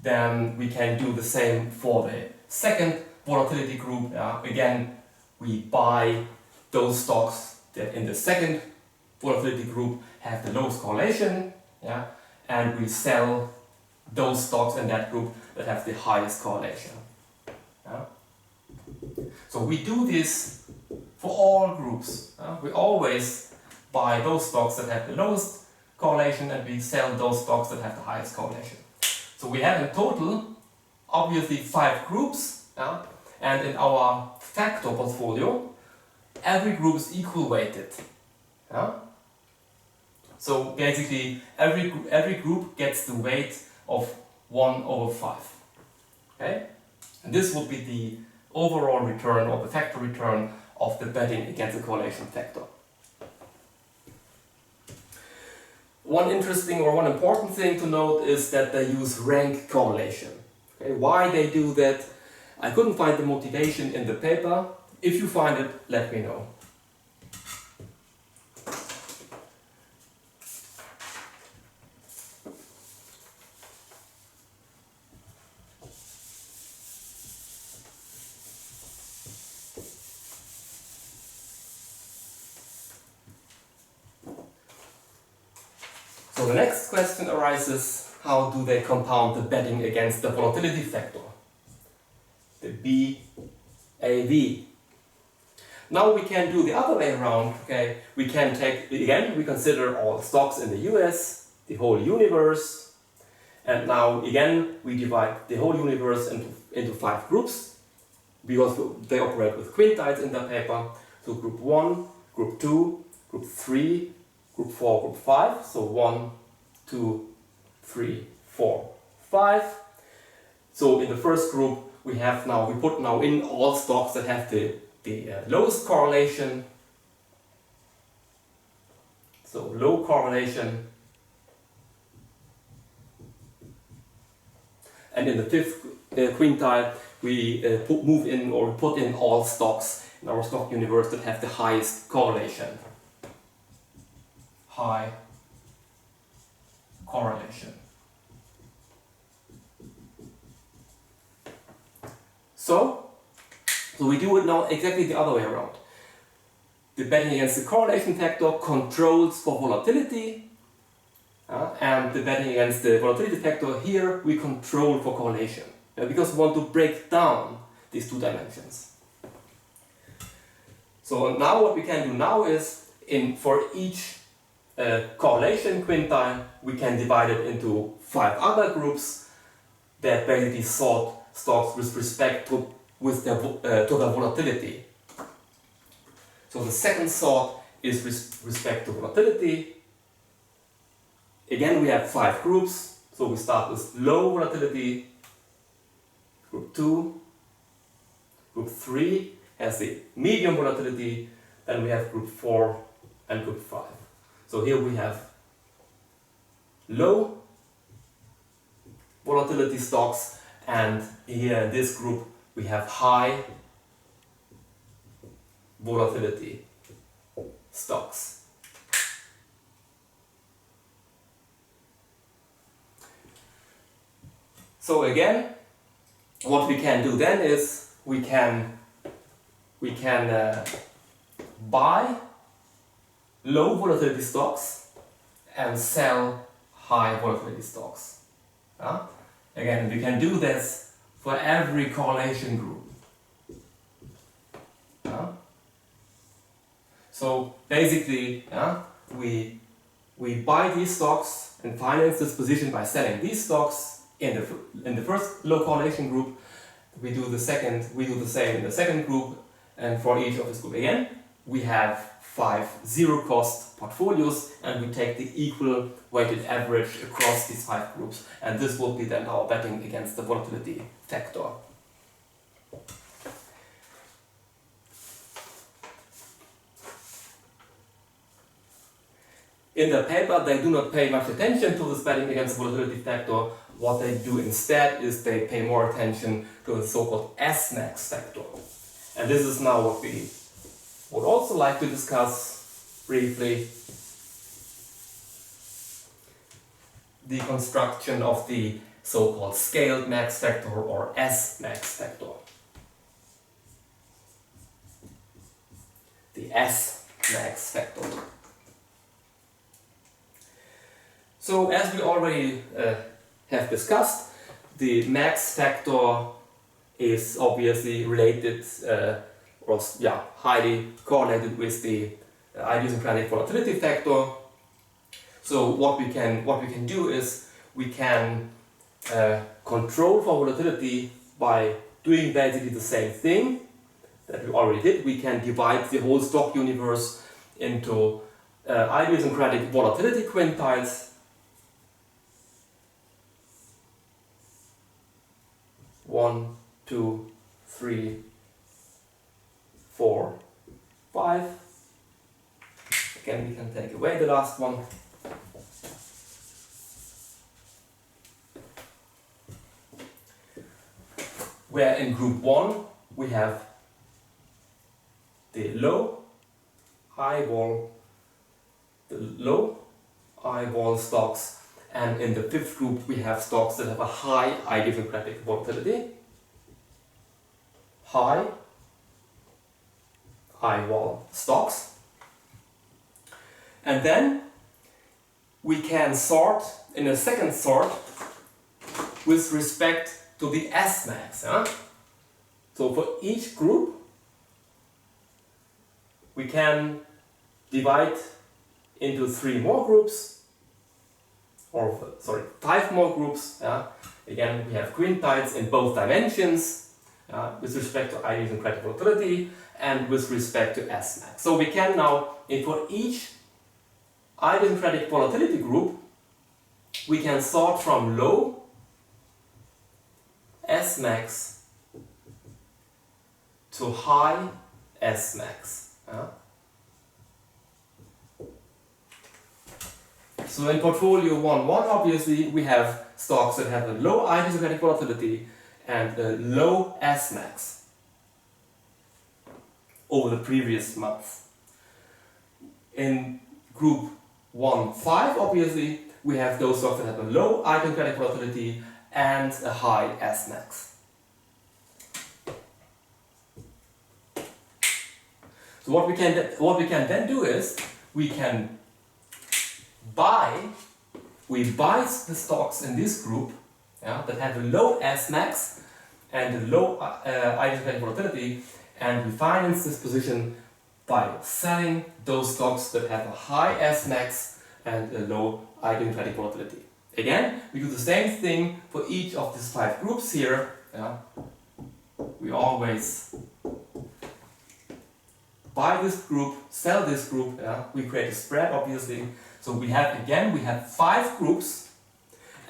then we can do the same for the second volatility group. Again, we buy those stocks that in the second volatility group have the lowest correlation, and we sell those stocks in that group that have the highest correlation. So we do this for all groups. We always buy those stocks that have the lowest correlation and we sell those stocks that have the highest correlation. So we have in total obviously 5 groups, and in our factor portfolio every group is equal weighted. So basically every group gets the weight of 1/5. Okay? And this would be the overall return or the factor return of the betting against the correlation factor. One interesting or one important thing to note is that they use rank correlation. Okay? Why they do that, I couldn't find the motivation in the paper. If you find it, let me know. So the next question arises, how do they compound the betting against the volatility factor, the BAV? Now we can do the other way around. Okay? We can take, again, we consider all stocks in the US, the whole universe, and now again we divide the whole universe into 5 groups, because they operate with quintiles in the paper. So group 1, group 2, group 3, group 4, group 5, so 1, 2, 3, 4, 5. So in the first group we put now in all stocks that have the lowest correlation, so low correlation, and in the 5th quintile we put in all stocks in our stock universe that have the highest correlation. High correlation. So we do it now exactly the other way around. The betting against the correlation factor controls for volatility, and the betting against the volatility factor here we control for correlation, because we want to break down these 2 dimensions. So now what we can do now is, for each correlation quintile, we can divide it into 5 other groups that basically sort stocks with respect to the volatility. So the second sort is with respect to volatility. Again, we have 5 groups. So we start with low volatility, group 2, group 3 has the medium volatility, then we have group 4 and group 5. So here we have low volatility stocks, and here in this group we have high volatility stocks. So again, what we can do then is we can buy low volatility stocks and sell high volatility stocks. Again, we can do this for every correlation group. So basically, we buy these stocks and finance this position by selling these stocks in the first low correlation group. We do the same in the second group, and for each of this group again, we have 5 zero-cost portfolios, and we take the equal weighted average across these 5 groups, and this will be then our betting against the volatility factor. In the paper, they do not pay much attention to this betting against the volatility factor. What they do instead is they pay more attention to the so-called Asness factor. And this is now what we would also like to discuss briefly. The construction of the so-called scaled max factor or S max factor. The S max factor. So as we already have discussed, the max factor is obviously related or highly correlated with the idiosyncratic volatility factor. So what we can do is we can control for volatility by doing basically the same thing that we already did. We can divide the whole stock universe into idiosyncratic volatility quintiles. 1, 2, 3, 4, 5. Again, we can take away the last one. Where in group 1 we have the low high vol stocks, and in the fifth group we have stocks that have a high idiosyncratic volatility. High vol stocks. And then we can sort in a second sort with respect to the S max. So for each group we can divide into 3 more groups, or sorry, 5 more groups. Again, we have quintiles in both dimensions with respect to idiosyncratic volatility and with respect to S max. So we can now, for each idiosyncratic volatility group, we can sort from low S max to high S max. So in portfolio 1.1, obviously we have stocks that have a low idiosyncratic volatility and a low S max over the previous month. In group 1.5, obviously we have those stocks that have a low idiosyncratic volatility and a high S max. So what we can then do is we buy the stocks in this group that have a low S max and a low idiosyncratic volatility, and we finance this position by selling those stocks that have a high S max and a low idiosyncratic volatility. Again, we do the same thing for each of these 5 groups here. We always buy this group, sell this group. We create a spread, obviously. So we have 5 groups,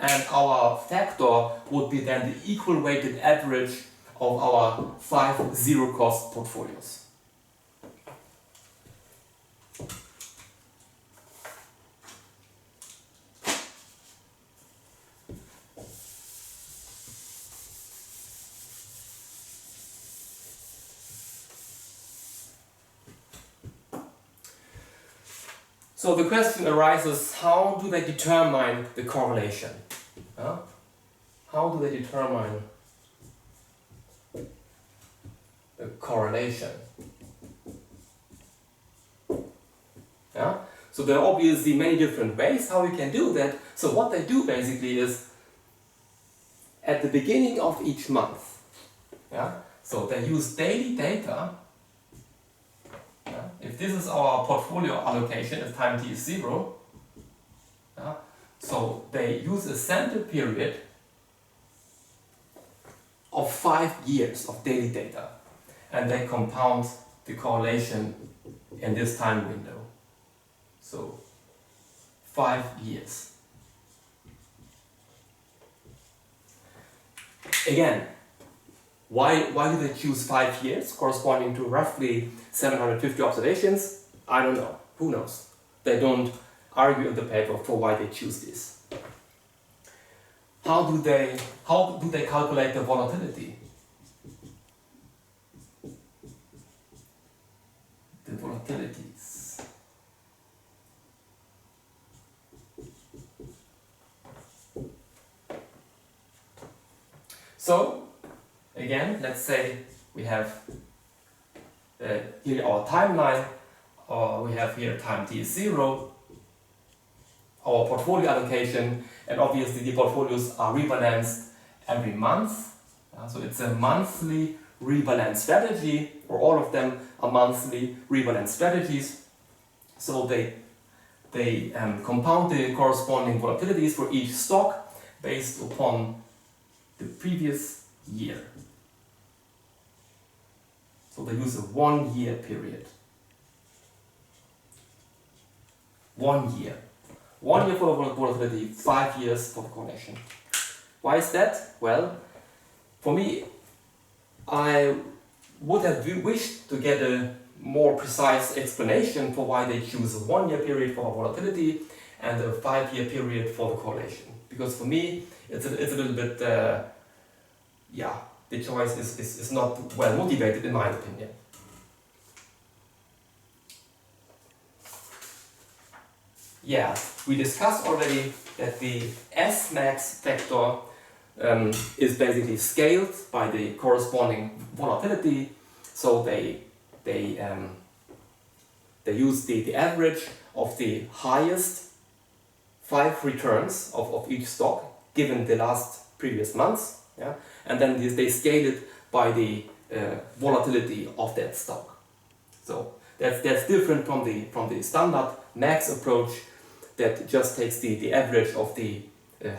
and our factor would be then the equal weighted average of our 5 zero-cost portfolios. So the question arises, how do they determine the correlation? How do they determine the correlation? So there are obviously many different ways how we can do that. So what they do basically is, at the beginning of each month, so they use daily data. If this is our portfolio allocation at time t is 0, so they use a sample period of 5 years of daily data, and they compound the correlation in this time window. So 5 years. Again, why do they choose 5 years, corresponding to roughly 750 observations? I don't know. Who knows? They don't argue in the paper for why they choose this. How do they calculate the volatility? The volatilities. So, again, let's say we have here our timeline, or we have here time t is 0, our portfolio allocation, and obviously the portfolios are rebalanced every month. So it's a monthly rebalance strategy, or all of them are monthly rebalance strategies. So they compound the corresponding volatilities for each stock based upon the previous year. So they use a 1 year period. 1 year. 1 year for the volatility, 5 years for the correlation. Why is that? Well, for me, I would have wished to get a more precise explanation for why they choose a 1 year period for volatility and a 5 year period for the correlation. Because for me, it's a little bit, the choice is not well motivated in my opinion. Yeah, we discussed already that the S-max factor is basically scaled by the corresponding volatility. So they use the average of the highest 5 returns of each stock given the last previous months, yeah? And then they scale it by the volatility of that stock. So that's different from the standard max approach that just takes the average of the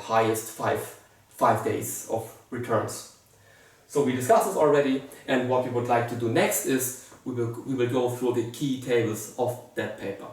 highest 5 days of returns. So we discussed this already, and what we would like to do next is we will go through the key tables of that paper.